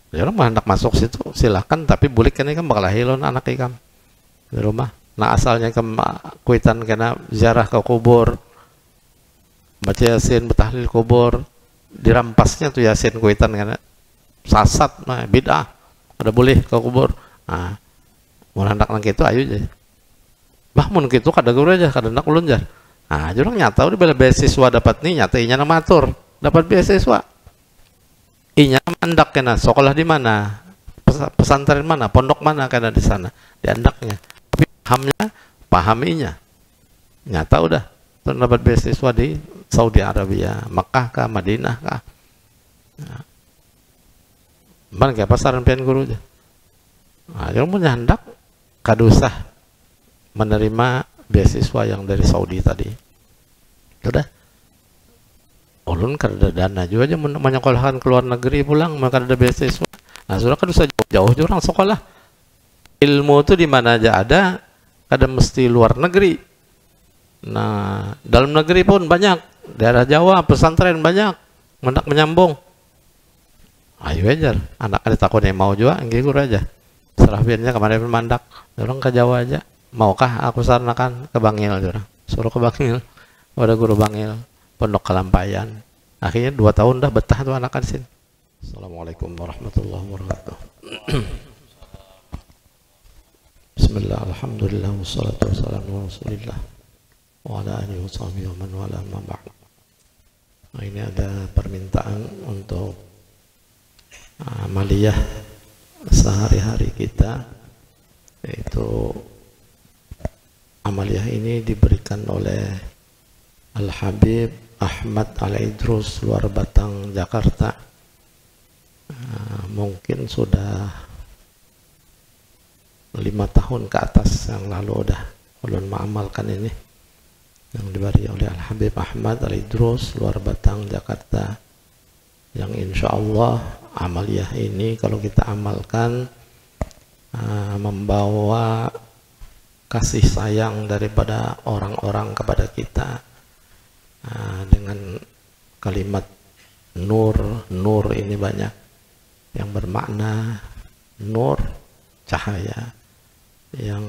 Ya orang mah hendak masuk situ silahkan, tapi bulik kan ikam bakal hilon anak ikam di rumah. Nah asalnya ikam kuitan kena ziarah ke kubur, baca yasin, betahlil kubur, dirampasnya tuh yasin kuitan karena sasat, nah bid'ah, ada boleh ke kubur. Nah, mau hendak nang kitu ayo aja. Bah mun kitu kada guru aja, kada hendak ulun jar. Nah, jurang nyata udah bela beasiswa dapat nih, nyata inya nama matur, dapat beasiswa. Inya mendak kena sekolah di mana, pesantren mana, pondok mana kena di sana, diandaknya. Tapi pahamnya, pahaminya, nyata udah dapat beasiswa di Saudi Arabia, Makkah kah, Madinah kah. Nah, mana kayak pasaran pian guru aja. Nah, jangan punya hendak kadusah menerima beasiswa yang dari Saudi tadi. Udah. Ulun kada dana juga aja menyekolahkan ke luar negeri pulang, maka ada beasiswa. Nah, sudah kan bisa jauh-jauh orang sekolah. Ilmu itu di mana aja ada, kada mesti luar negeri. Nah, dalam negeri pun banyak. Daerah Jawa, pesantren banyak. Mendak menyambung. Ayo aja, anak ada takutnya mau juga, ngikut aja. Serah biarnya kemarin mandak. Orang ke Jawa aja. Maukah aku saranakan ke Bangil orang. Suruh ke Bangil. Ada guru Bangil. Pondok Kelampayan. Akhirnya 2 tahun dah betah tuh anak di sini. Assalamualaikum warahmatullahi wabarakatuh. Bismillah, alhamdulillah, wassalatu wassalamu ala rasulillah wa ala alihi wa sahbihi wa man wala ma ba'd. Nah, ini ada permintaan untuk amaliyah sehari-hari kita, yaitu amaliyah ini diberikan oleh Al-Habib Ahmad Al-Idrus, luar Batang, Jakarta. Mungkin sudah 5 tahun ke atas yang lalu udah ulun mengamalkan ini, yang diberi oleh Al-Habib Ahmad Al-Idrus, luar Batang, Jakarta, yang insya Allah amaliyah ini kalau kita amalkan membawa kasih sayang daripada orang-orang kepada kita. Dengan kalimat nur ini banyak yang bermakna nur, cahaya, yang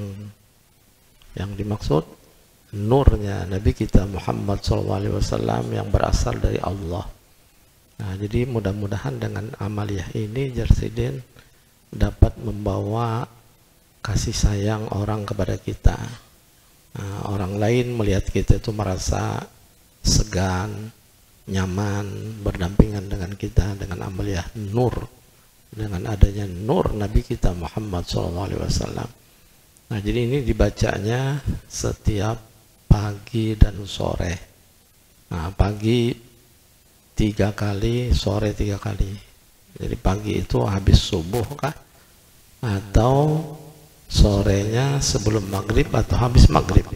dimaksud nurnya Nabi kita Muhammad SAW yang berasal dari Allah. Nah, jadi mudah-mudahan dengan amaliyah ini Jarsidin dapat membawa kasih sayang orang kepada kita. Orang lain melihat kita itu merasa segan, nyaman, berdampingan dengan kita dengan amaliyah nur, dengan adanya nur Nabi kita Muhammad SAW. Nah, jadi ini dibacanya setiap pagi dan sore. Nah, pagi 3 kali, sore 3 kali. Jadi pagi itu habis subuh kah? Atau sorenya sebelum maghrib atau habis maghrib.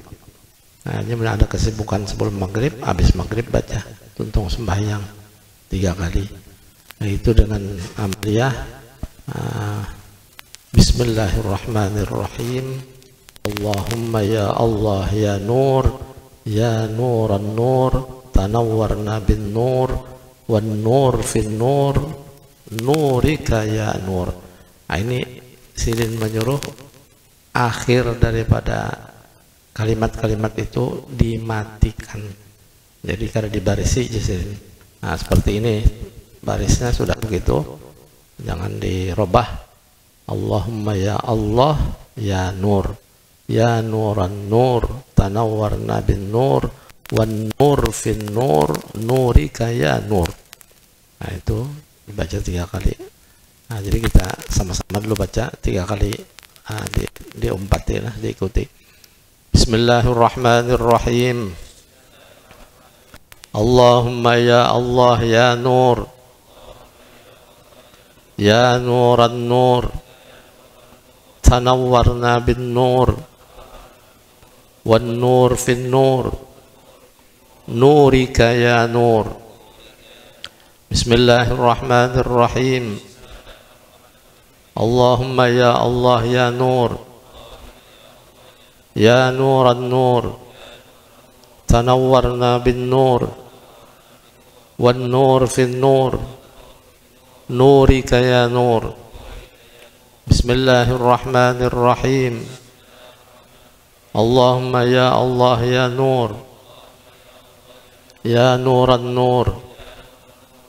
Nah, ini ada kesibukan sebelum maghrib, habis maghrib baca tuntung sembahyang 3 kali. Nah, itu dengan amaliyah Bismillahirrahmanirrahim. Allahumma ya Allah ya nur, ya nuran nur, tanawwarna bin nur, wan nur fin nur, nurika ya nur. Nah, ini silin menyuruh akhir daripada kalimat-kalimat itu dimatikan. Jadi karena dibarisi silin. Nah, seperti ini barisnya sudah begitu, jangan dirubah. Allahumma ya Allah ya nur, ya nuran nur, tanawwarna bin nur, wan nur fin nur, nurika ya nur. Nah, itu dibaca 3 kali. Nah, jadi kita sama-sama dulu baca 3 kali. Diumpati lah, diikuti. Bismillahirrahmanirrahim. Allahumma ya Allah ya nur, ya nuran nur, tanawwarna bin nur, wan nur fin nur, nurika ya nur. Bismillahirrahmanirrahim. Allahumma ya Allah ya nur, ya nuran nur, tanawwarna bin nur, wan nur fin nur, نورك يا نور. بسم الله الرحمن الرحيم. اللهم يا الله يا نور، يا نور النور،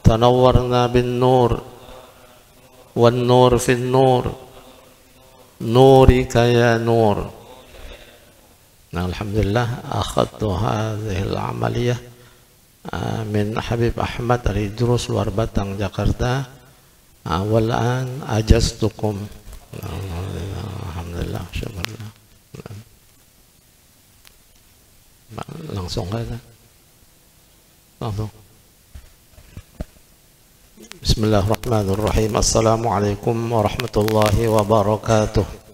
تنورنا بالنور، والنور في النور، نورك يا نور. Nah, alhamdulillah akhadtu hadhihi al-amaliyah min Habib Ahmad dari Durus Luar Batang Jakarta. Wal an ajaztukum. Alhamdulillah, syukurlah. Langsung aja. Langsung. Bismillahirrahmanirrahim. Assalamualaikum warahmatullahi wabarakatuh.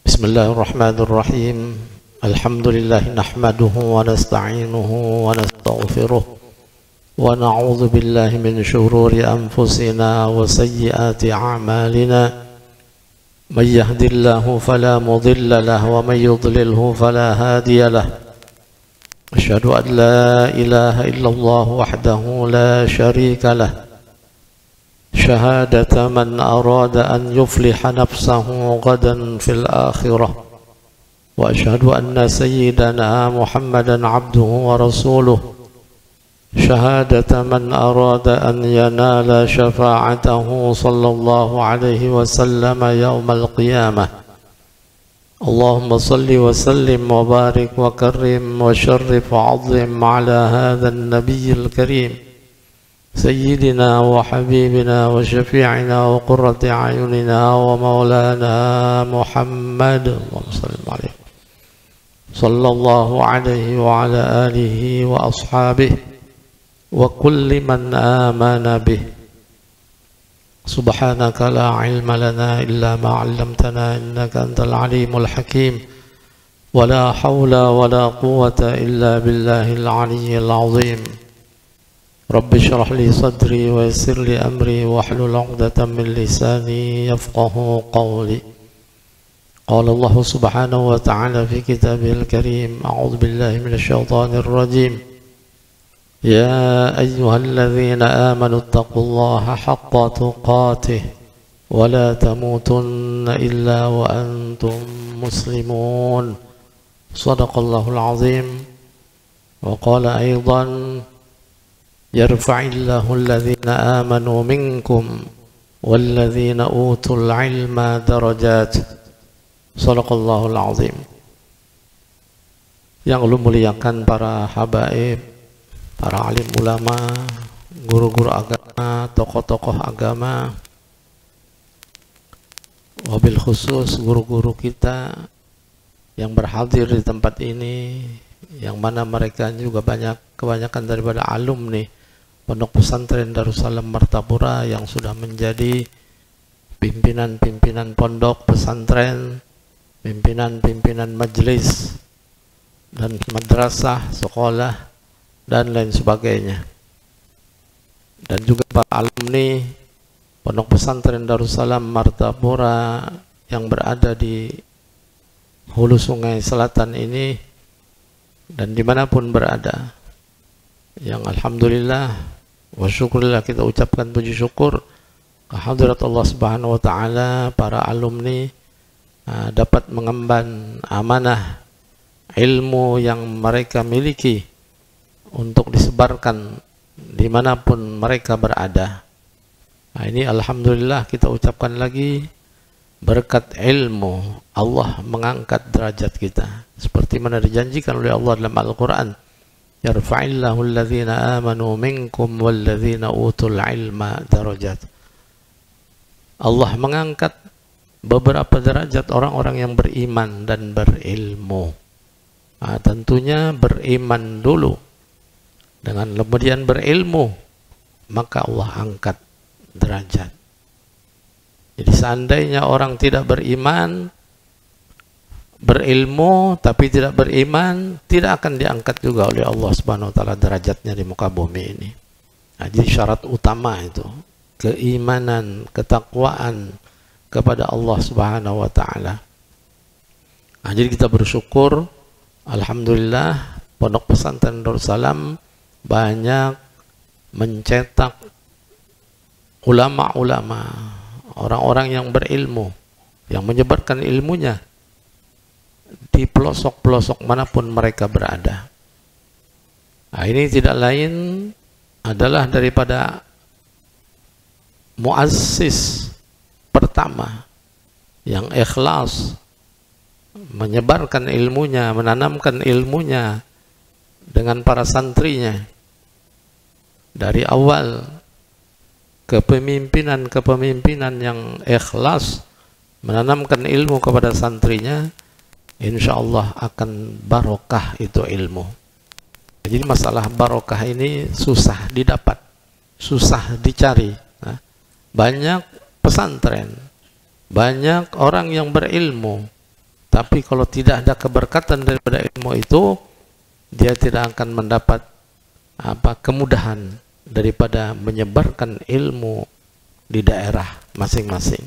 Bismillahirrahmanirrahim. Alhamdulillah nahmaduhu wa nasta'inuhu wa nastaghfiruh wa na'udzu billahi min shururi anfusina wa sayyiati a'malina. Man yahdihillahu fala mudilla lahu wa man yudlilhu fala hadiya lahu. Asyhadu an la ilaha illallah wahdahu la syarika lahu. شهادة من أراد أن يفلح نفسه غدا في الآخرة. وأشهد أن سيدنا محمدا عبده ورسوله. شهادة من أراد أن ينال شفاعته صلى الله عليه وسلم يوم القيامة. اللهم صل وسلم وبارك وكرم وشرف وعظم على هذا النبي الكريم سيدنا وحبيبنا وشفيعنا وقرة أعيننا ومولانا محمد، اللهم صل عليه، صلى الله عليه وعلى آله وأصحابه وكل من آمن به. سبحانك لا علم لنا إلا ما علمتنا إنك أنت العليم الحكيم. ولا حول ولا قوة إلا بالله العلي العظيم. رب اشرح لي صدري ويسر لي أمري واحلل عقدة من لساني يفقه قولي. قال الله سبحانه وتعالى في كتابه الكريم: أعوذ بالله من الشيطان الرجيم. يا أيها الذين آمنوا اتقوا الله حق تقاته ولا تموتن إلا وأنتم مسلمون. صدق الله العظيم. وقال أيضا: يرفع الله الذين آمنوا منكم والذين أوتوا العلم درجات. صدق الله العظيم. Yang Allah muliakan para habaib, para alim ulama, guru-guru agama, tokoh-tokoh agama, wabil khusus guru-guru kita yang berhadir di tempat ini, yang mana mereka juga kebanyakan daripada alumni Pondok Pesantren Darussalam Martapura yang sudah menjadi pimpinan-pimpinan pondok pesantren, pimpinan-pimpinan majelis dan madrasah, sekolah dan lain sebagainya. Dan juga para alumni Pondok Pesantren Darussalam Martapura yang berada di hulu Sungai Selatan ini dan dimanapun berada, yang alhamdulillah wa syukurillah kita ucapkan puji syukur kehadirat Allah Subhanahu wa taala, para alumni dapat mengemban amanah ilmu yang mereka miliki untuk disebarkan dimanapun mereka berada. Ini alhamdulillah kita ucapkan lagi, berkat ilmu Allah mengangkat derajat kita seperti mana dijanjikan oleh Allah dalam Al-Quran. Yarfa'illahu alladhina amanu minkum walladhina utul ilma darajat. Allah mengangkat beberapa derajat orang-orang yang beriman dan berilmu. Tentunya beriman dulu, dengan kemudian berilmu, maka Allah angkat derajat. Jadi seandainya orang tidak beriman, berilmu tapi tidak beriman, tidak akan diangkat juga oleh Allah Subhanahu wa taala derajatnya di muka bumi ini. Jadi syarat utama itu keimanan, ketakwaan kepada Allah Subhanahu wa taala. Jadi kita bersyukur alhamdulillah Pondok Pesantren Darussalam banyak mencetak ulama-ulama, orang-orang yang berilmu, yang menyebarkan ilmunya di pelosok-pelosok manapun mereka berada. Nah, ini tidak lain adalah daripada muassis pertama yang ikhlas menyebarkan ilmunya, menanamkan ilmunya dengan para santrinya dari awal, kepemimpinan yang ikhlas menanamkan ilmu kepada santrinya, insya Allah akan barokah itu ilmu. Jadi masalah barokah ini susah didapat, susah dicari. Nah, banyak pesantren, banyak orang yang berilmu, tapi kalau tidak ada keberkatan daripada ilmu itu, dia tidak akan mendapat kemudahan daripada menyebarkan ilmu di daerah masing-masing.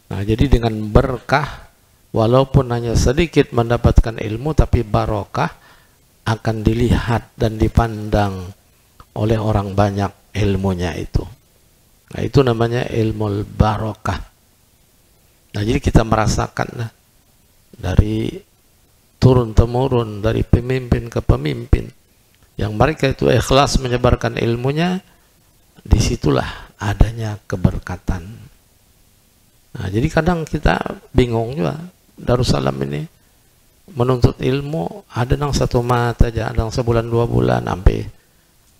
Nah, jadi dengan berkah, walaupun hanya sedikit mendapatkan ilmu, tapi barokah akan dilihat dan dipandang oleh orang banyak ilmunya itu. Nah, itu namanya ilmu barokah. Nah, jadi kita merasakan dari turun-temurun, dari pemimpin ke pemimpin, yang mereka itu ikhlas menyebarkan ilmunya, disitulah adanya keberkatan. Nah, jadi kadang kita bingung juga, Darussalam ini menuntut ilmu, ada yang 1 mata aja, ada yang sebulan 2 bulan sampai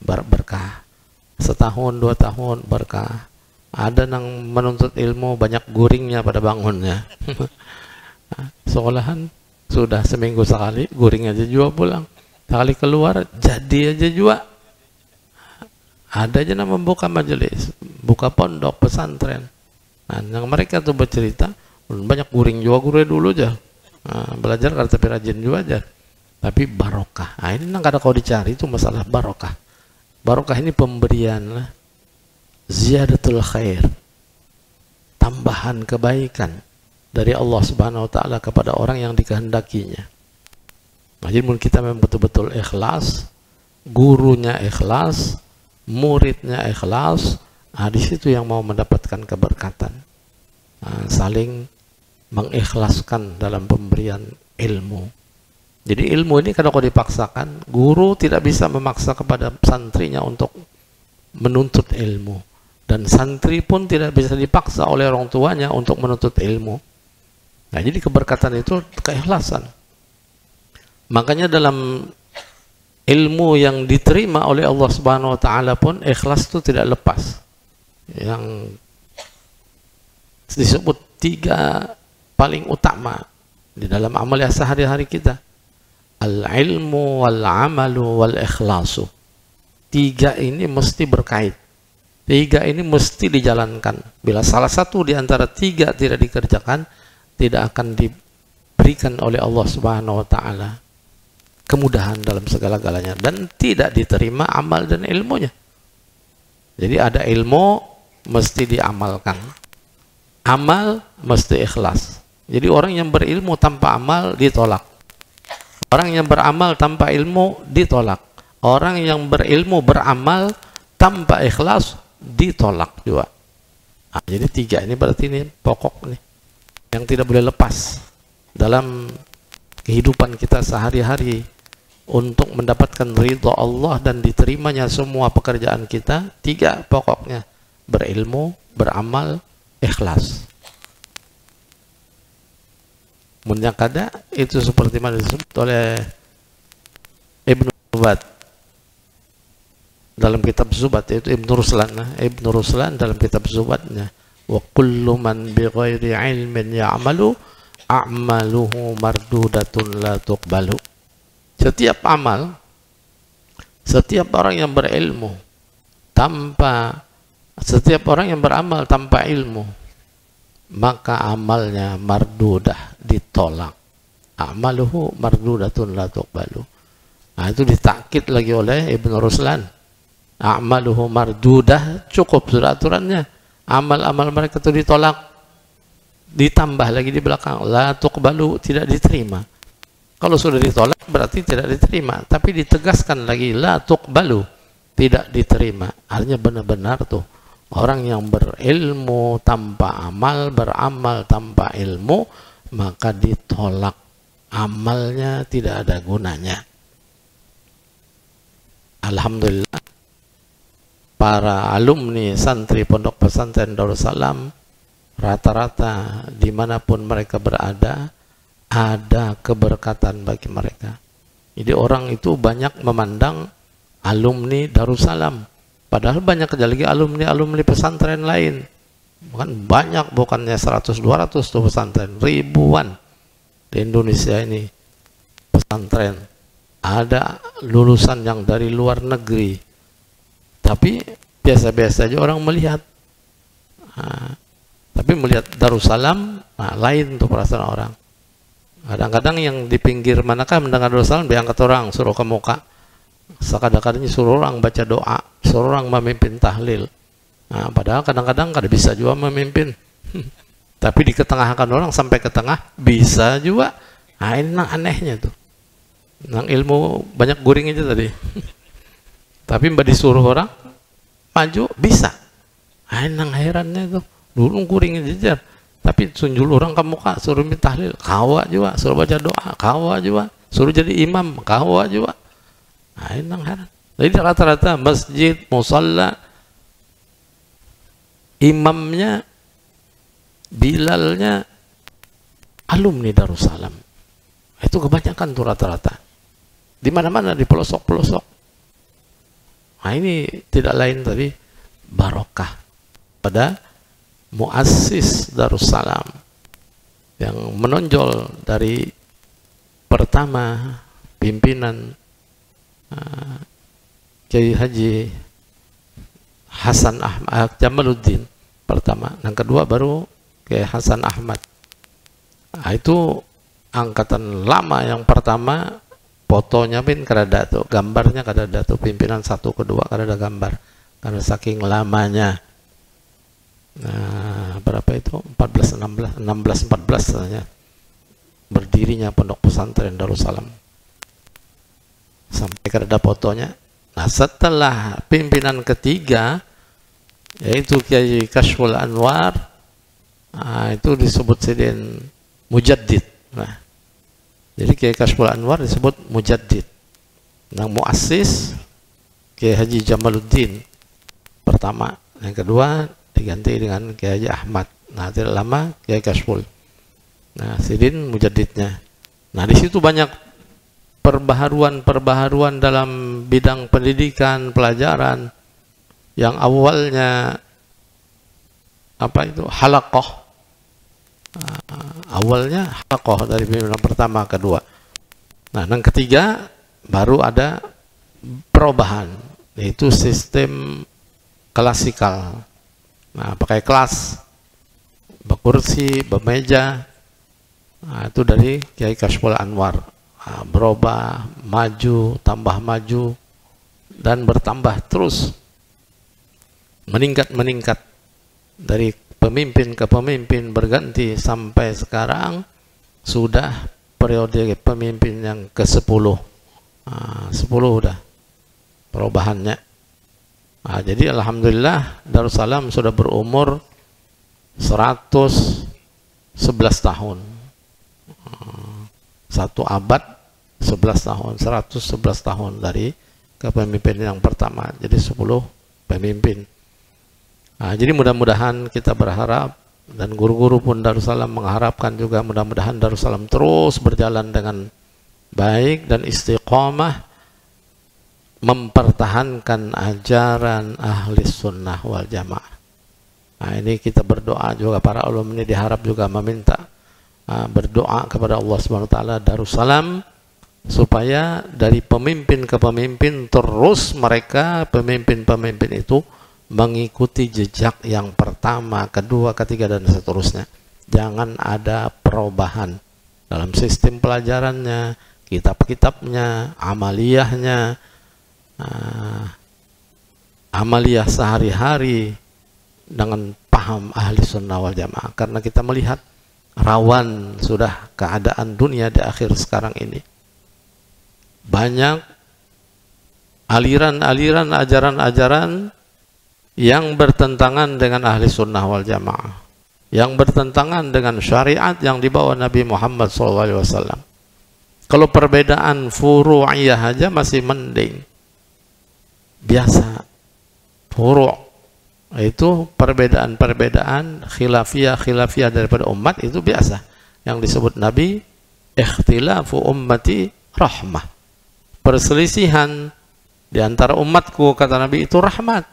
berkah, setahun 2 tahun berkah. Ada yang menuntut ilmu banyak guringnya pada bangunnya. Sekolahan sudah seminggu sekali guring aja jua pulang, sekali keluar jadi aja jua. Ada aja yang membuka majelis, buka pondok pesantren. Nah, yang mereka tuh bercerita banyak guring jua guru dulu aja. Nah, belajar kalau tapi rajin juga aja, tapi barokah. Nah, ini nggak ada kau dicari, itu masalah barokah. Barokah ini pemberian lah, ziyadatul khair, tambahan kebaikan dari Allah Subhanahu wa Ta'ala kepada orang yang dikehendakinya. Nah, jadi kita memang betul-betul ikhlas, gurunya ikhlas, muridnya ikhlas. Nah, di situ yang mau mendapatkan keberkatan. Nah, saling mengikhlaskan dalam pemberian ilmu. Jadi ilmu ini kalau dipaksakan, guru tidak bisa memaksa kepada santrinya untuk menuntut ilmu, dan santri pun tidak bisa dipaksa oleh orang tuanya untuk menuntut ilmu. Nah, jadi keberkatan itu keikhlasan. Makanya dalam ilmu yang diterima oleh Allah Subhanahu wa Ta'ala pun ikhlas itu tidak lepas. Yang disebut 3 paling utama di dalam amal sehari-hari kita, al-ilmu wal-amalu wal-ikhlasu. 3 ini mesti berkait, 3 ini mesti dijalankan. Bila salah satu di antara 3 tidak dikerjakan, tidak akan diberikan oleh Allah Subhanahu wa Ta'ala kemudahan dalam segala-galanya, dan tidak diterima amal dan ilmunya. Jadi ada ilmu mesti diamalkan, amal mesti ikhlas. Jadi orang yang berilmu tanpa amal ditolak, orang yang beramal tanpa ilmu ditolak, orang yang berilmu beramal tanpa ikhlas ditolak juga. Nah, jadi 3 ini berarti ini pokok nih yang tidak boleh lepas dalam kehidupan kita sehari-hari untuk mendapatkan ridha Allah dan diterimanya semua pekerjaan kita. 3 pokoknya: berilmu, beramal, ikhlas. Munyakada itu seperti mana disebut oleh Ibnu Zubat dalam kitab Zubat, yaitu Ibnu Ruslan dalam kitab Zubatnya, wa kullu man bi ghairi ilmin ya'malu a'maluhu mardudatun la tuqbalu. Setiap amal, setiap orang yang berilmu setiap orang yang beramal tanpa ilmu, maka amalnya mardudah, ditolak. Amaluhu mardudatun la tuqbalu. Nah, itu ditakkid lagi oleh Ibnu Ruslan. Amaluhu mardudah, cukup sudah aturannya. Amal-amal mereka itu ditolak. Ditambah lagi di belakang, la tuqbalu, tidak diterima. Kalau sudah ditolak berarti tidak diterima, tapi ditegaskan lagi la tuqbalu, tidak diterima. Artinya benar-benar tuh orang yang berilmu tanpa amal, beramal tanpa ilmu, maka ditolak, amalnya tidak ada gunanya. Alhamdulillah, para alumni santri Pondok Pesantren Darussalam rata-rata dimanapun mereka berada, ada keberkatan bagi mereka. Jadi orang itu banyak memandang alumni Darussalam, padahal banyak lagi alumni pesantren lain. Bukan banyak, bukannya 100-200 tuh pesantren, ribuan di Indonesia ini pesantren. Ada lulusan yang dari luar negeri, tapi biasa-biasa aja orang melihat. Tapi melihat Darussalam, lain tuh perasaan orang. Kadang-kadang yang di pinggir manakah mendengar Darussalam diangkat orang, suruh ke muka. Sekadang-kadangnya suruh orang baca doa, suruh orang memimpin tahlil. Padahal kadang-kadang kada bisa juga memimpin. Tapi diketengahkan orang sampai ke tengah bisa juga. Ini anehnya tuh. Nang ilmu banyak guring itu tadi. Tapi mbak disuruh orang maju bisa. Nang herannya tuh. Dulu guring jejar. Tapi sunjul orang ke muka, suruh minta tahlil, kawa juga. Suruh baca doa, kawa juga. Suruh jadi imam, kawa juga. Nang heran. Jadi rata-rata masjid, musalla, imamnya, bilalnya alumni Darussalam. Itu kebanyakan tuh rata-rata. Di mana-mana, di pelosok-pelosok. Ini tidak lain tadi barokah pada muassis Darussalam yang menonjol dari pertama pimpinan Kiai Haji Hasan Ahmad Jamaluddin pertama, yang kedua baru Kiai Hasan Ahmad. Itu angkatan lama yang pertama, fotonya pun kada tuh, gambarnya kada tuh, pimpinan satu kedua kada ada gambar karena saking lamanya. Berapa itu? 14 14 katanya berdirinya Pondok Pesantren Darussalam. Sampai kada fotonya. Setelah pimpinan ketiga yaitu Kiai Kashful Anwar, itu disebut sidin Mujaddid. Jadi Kiai Kashful Anwar disebut Mujaddid. Muassis Kiai Haji Jamaluddin pertama, yang kedua diganti dengan Kiai Haji Ahmad. Tidak lama Kiai Kashful. Sidin Mujaddidnya. Di situ banyak perbaharuan dalam bidang pendidikan, pelajaran yang awalnya halaqah. Awalnya halaqah dari pimpinan pertama, kedua. Yang ketiga baru ada perubahan, yaitu sistem klasikal. Pakai kelas, berkursi, bermeja. Itu dari Kiai Kashful Anwar. Berubah, maju, tambah maju, dan bertambah terus, meningkat dari pemimpin ke pemimpin berganti sampai sekarang sudah periode pemimpin yang ke-10. 10 udah perubahannya. Jadi alhamdulillah Darussalam sudah berumur 111 tahun. 1 abad 11 tahun, 111 tahun dari kepemimpinan yang pertama. Jadi 10 pemimpin. Jadi mudah-mudahan kita berharap, dan guru-guru pun Darussalam mengharapkan juga, mudah-mudahan Darussalam terus berjalan dengan baik dan istiqomah mempertahankan ajaran ahli sunnah wal jamaah. Ini kita berdoa juga, para alumni diharap juga meminta berdoa kepada Allah Subhanahu wa taala Darussalam supaya dari pemimpin ke pemimpin terus mereka pemimpin-pemimpin itu mengikuti jejak yang pertama, kedua, ketiga, dan seterusnya. Jangan ada perubahan dalam sistem pelajarannya, kitab-kitabnya, amaliyahnya, amaliyah sehari-hari dengan paham ahli sunnah wal jamaah. Karena kita melihat rawan sudah keadaan dunia di akhir sekarang ini. banyak aliran-aliran, ajaran-ajaran yang bertentangan dengan ahli sunnah wal jamaah, yang bertentangan dengan syariat yang dibawa Nabi Muhammad SAW. Kalau perbedaan furu'iyah aja masih mending, biasa. Furu' itu perbedaan-perbedaan khilafiyah daripada umat itu biasa. Yang disebut Nabi, ikhtilafu ummati rahmah. Perselisihan di antara umatku, kata Nabi, itu rahmat.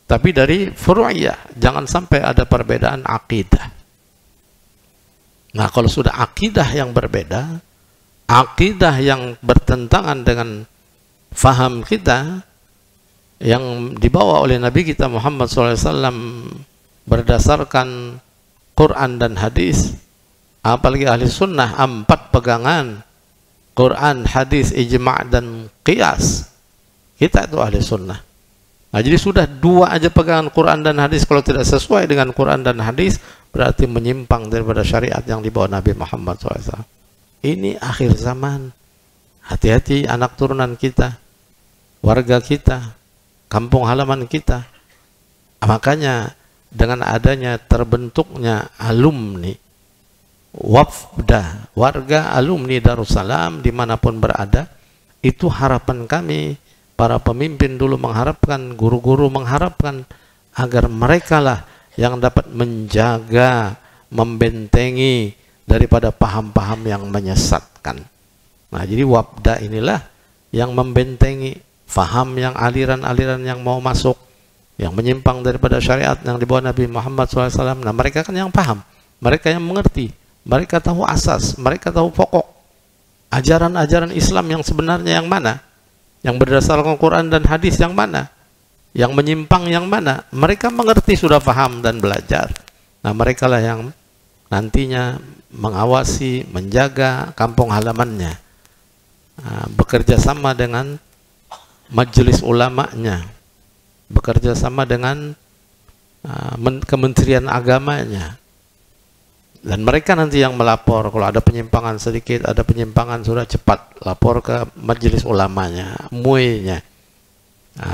Tapi dari furu'iyah, jangan sampai ada perbedaan akidah. Nah, kalau sudah akidah yang berbeda, akidah yang bertentangan dengan faham kita yang dibawa oleh Nabi kita Muhammad SAW berdasarkan Quran dan hadis, apalagi ahli sunnah 4 pegangan, Quran, hadis, ijma' dan qiyas, kita itu ahli sunnah. Nah, jadi sudah 2 aja pegangan Quran dan hadis, kalau tidak sesuai dengan Quran dan hadis berarti menyimpang daripada syariat yang dibawa Nabi Muhammad SAW. Ini akhir zaman. Hati-hati anak turunan kita, warga kita, kampung halaman kita. Makanya dengan adanya terbentuknya alumni wafda, warga alumni Darussalam dimanapun berada, itu harapan kami, para pemimpin dulu mengharapkan, guru-guru mengharapkan agar merekalah yang dapat menjaga, membentengi daripada paham-paham yang menyesatkan. Nah, jadi wafda inilah yang membentengi faham yang aliran-aliran yang mau masuk, yang menyimpang daripada syariat yang dibawa Nabi Muhammad SAW. Nah, mereka kan yang paham, mereka yang mengerti, mereka tahu asas, mereka tahu pokok ajaran-ajaran Islam yang sebenarnya yang mana, yang berdasarkan Quran dan hadis yang mana, yang menyimpang yang mana. Mereka mengerti, sudah paham dan belajar. Nah, mereka lah yang nantinya mengawasi, menjaga kampung halamannya, bekerja sama dengan majelis ulamanya, bekerja sama dengan kementerian agamanya, dan mereka nanti yang melapor kalau ada penyimpangan sedikit, ada penyimpangan, sudah cepat lapor ke majelis ulamanya, MUI-nya,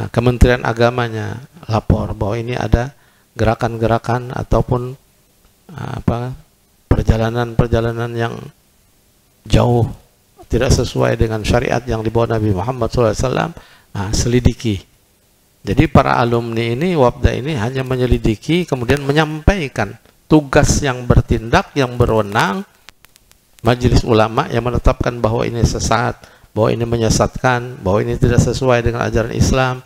kementerian agamanya, lapor bahwa ini ada gerakan-gerakan ataupun perjalanan-perjalanan yang jauh tidak sesuai dengan syariat yang dibawa Nabi Muhammad SAW. Selidiki. Jadi para alumni ini, wafda ini hanya menyelidiki, kemudian menyampaikan tugas yang bertindak, yang berwenang, majelis ulama yang menetapkan bahwa ini sesat, bahwa ini menyesatkan, bahwa ini tidak sesuai dengan ajaran Islam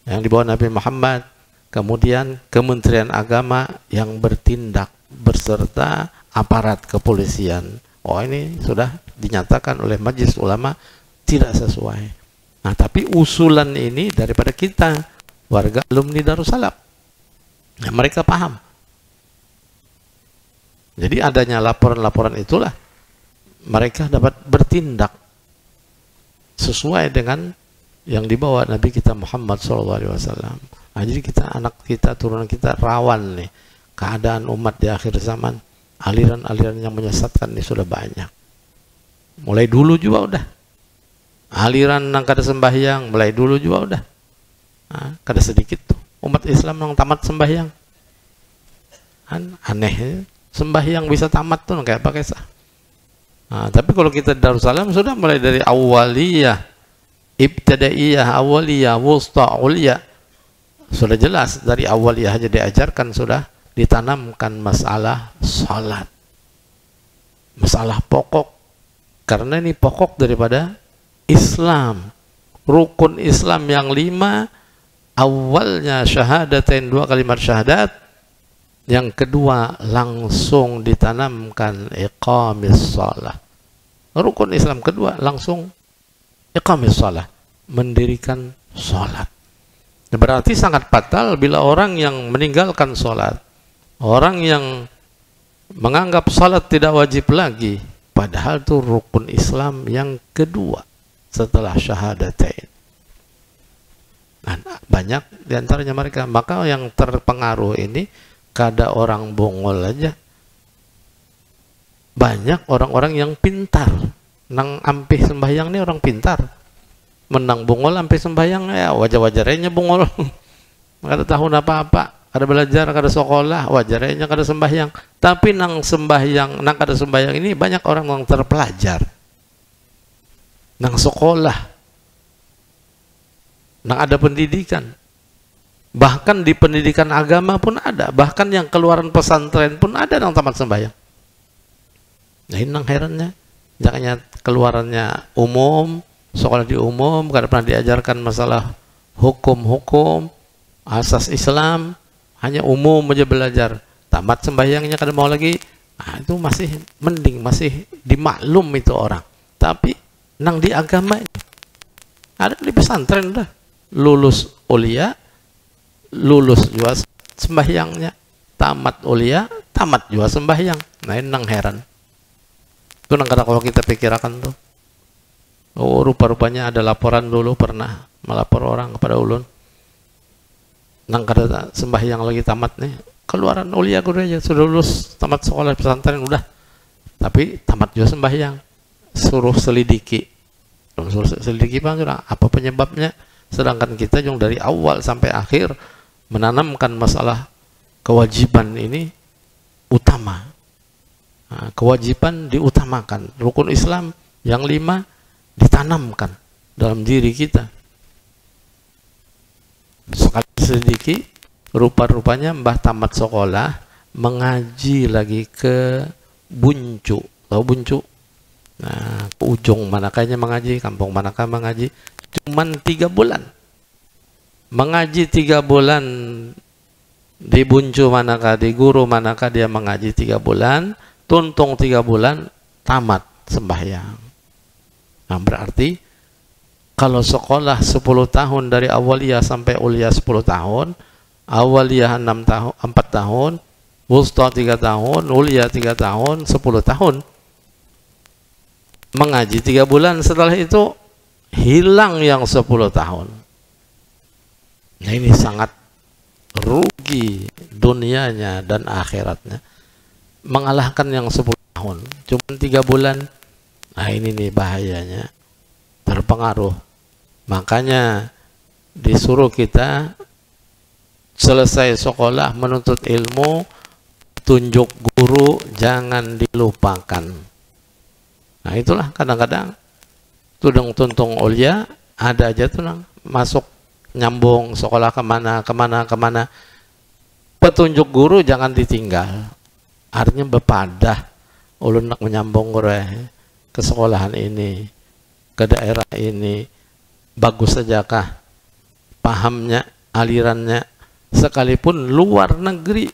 yang dibawa Nabi Muhammad. Kemudian Kementerian Agama yang bertindak berserta aparat kepolisian. Oh, ini sudah dinyatakan oleh majelis ulama tidak sesuai. Nah, tapi usulan ini daripada kita, warga alumni Darussalam. Nah, mereka paham. Jadi adanya laporan-laporan itulah mereka dapat bertindak sesuai dengan yang dibawa Nabi kita Muhammad SAW. Nah, jadi kita, anak kita, turunan kita rawan nih keadaan umat di akhir zaman. Aliran-aliran yang menyesatkan ini sudah banyak. Mulai dulu juga udah. Aliran yang kada sembahyang mulai dulu juga udah. Kada sedikit tuh umat Islam yang tamat sembahyang. Aneh, sembahyang bisa tamat tuh kayak apa kisah. Tapi kalau kita di Darussalam sudah mulai dari awaliyah, ibtadaiyah, awaliyah, wusta, uliyah. Sudah jelas dari awaliyah aja diajarkan, sudah ditanamkan masalah salat. Masalah pokok. Karena ini pokok daripada Islam, rukun Islam yang 5, awalnya syahadatain, 2 kalimat syahadat, yang kedua langsung ditanamkan iqamis shalah. Rukun Islam kedua langsung iqamis shalah, mendirikan salat. Berarti sangat fatal bila orang yang meninggalkan salat, orang yang menganggap salat tidak wajib lagi, padahal itu rukun Islam yang kedua setelah syahadatain. Nah, banyak diantaranya mereka. Maka yang terpengaruh ini kada orang bongol aja, banyak orang-orang yang pintar Nang ampih sembahyang ini orang pintar. Menang bungol ampih sembahyang ya wajar-wajarnya bungol. Kada tahu apa-apa, kada belajar, kada sekolah, wajarnya kada sembahyang. Tapi nang sembahyang, nang kada sembahyang ini banyak orang yang terpelajar. Nang sekolah, nang ada pendidikan. Bahkan di pendidikan agama pun ada, bahkan yang keluaran pesantren pun ada yang tamat sembahyang. Nah ini nang herannya, jangannya keluarannya umum, sekolah di umum, karena pernah diajarkan masalah hukum-hukum, asas Islam, hanya umum aja belajar. Tamat sembahyangnya kada mau lagi, nah, itu masih mending, masih dimaklum itu orang. Tapi nang di agama, ada di pesantren udah, lulus ulia, lulus juga sembahyangnya, tamat ulia, tamat juga sembahyang. Nah ini nang heran. Itu nang kata kalau kita pikirkan tuh, oh rupa-rupanya ada laporan dulu pernah melapor orang kepada ulun, nang kada sembahyang lagi tamat nih, keluaran ulia guru aja sudah lulus tamat sekolah pesantren udah, tapi tamat juga sembahyang. Suruh selidiki bang, apa penyebabnya, sedangkan kita yang dari awal sampai akhir menanamkan masalah kewajiban ini utama. Nah, kewajiban diutamakan, rukun Islam yang 5 ditanamkan dalam diri kita. Sekali selidiki, rupa-rupanya mbah tamat sekolah mengaji lagi ke Buncu, tahu Buncu? Nah, ke ujung manakahnya mengaji, kampung manakah mengaji, cuman 3 bulan. Mengaji 3 bulan di Buncu manakah, di guru manakah dia mengaji 3 bulan, tuntung 3 bulan, tamat sembahyang. Nah, berarti kalau sekolah 10 tahun dari awaliyah sampai ulia 10 tahun, awaliyah 6 tahun, 4 tahun, wusta 3 tahun, ulia 3 tahun, 10 tahun. Mengaji 3 bulan, setelah itu hilang yang 10 tahun. Nah ini sangat rugi dunianya dan akhiratnya. Mengalahkan yang 10 tahun, cuma 3 bulan. Nah ini nih bahayanya, terpengaruh. Makanya disuruh kita selesai sekolah menuntut ilmu, tunjuk guru jangan dilupakan. Nah itulah kadang-kadang tudung tuntung ulia ada aja tuh nang masuk nyambung sekolah kemana, petunjuk guru jangan ditinggal. Artinya bepadah ulun nak menyambung ke sekolahan ini, ke daerah ini, bagus sajakah pahamnya, alirannya, sekalipun luar negeri.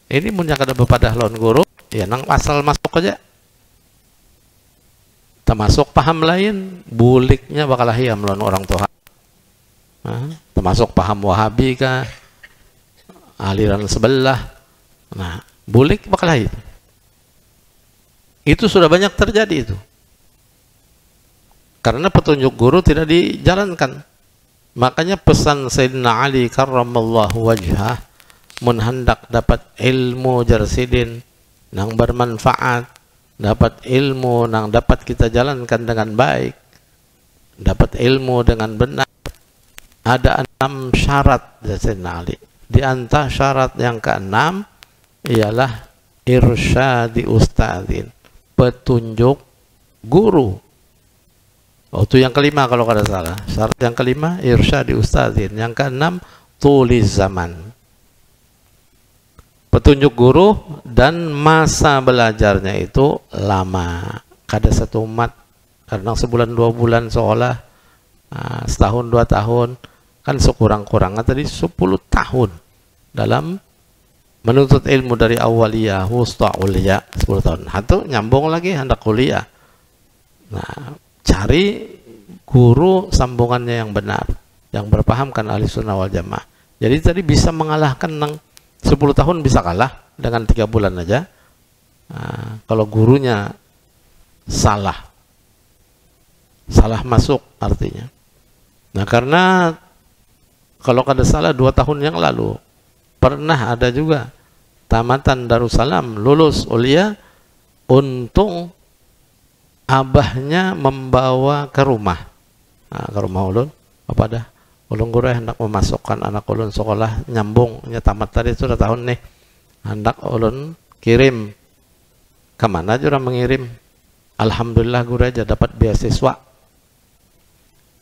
Ini punya kada bepadah lawan guru, ya nang asal masuk aja. Termasuk paham lain, buliknya bakal hiam lawan orang tua. Termasuk paham Wahabi kah, aliran sebelah. Nah, bulik bakal hiam. Itu sudah banyak terjadi itu. Karena petunjuk guru tidak dijalankan. Makanya pesan Sayyidina Ali karramallahu wajhah, mun hendak dapat ilmu jarsidin nang bermanfaat, dapat ilmu nang dapat kita jalankan dengan baik, dapat ilmu dengan benar, ada 6 syarat dari Sayyidina Ali. Di antara syarat yang ke-6 ialah irsyadi ustadzin, petunjuk guru. Oh, itu yang ke-5 kalau kada salah. Syarat yang ke-5 irsyadi ustadzin, yang ke-6 tulis zaman. Petunjuk guru dan masa belajarnya itu lama. Kada satu umat, karena sebulan 2 bulan sekolah, setahun 2 tahun, kan sekurang-kurangnya tadi 10 tahun dalam menuntut ilmu dari awaliyah, wusta, ulia 10 tahun. Atau nyambung lagi hendak kuliah. Nah, cari guru sambungannya yang benar, yang berpahamkan ahli sunnah wal jamaah. Jadi tadi bisa mengalahkan nang 10 tahun bisa kalah dengan 3 bulan aja. Nah, kalau gurunya salah masuk artinya. Nah, karena kalau kada salah 2 tahun yang lalu pernah ada juga tamatan Darussalam, lulus ulia, untung abahnya membawa ke rumah. Nah, ke rumah ulun, apa dah? Ulun guru hendak memasukkan anak ulun sekolah nyambung, tamat tadi sudah tahun nih. Hendak ulun kirim. Kemana aja orang mengirim? Alhamdulillah guru aja dapat beasiswa.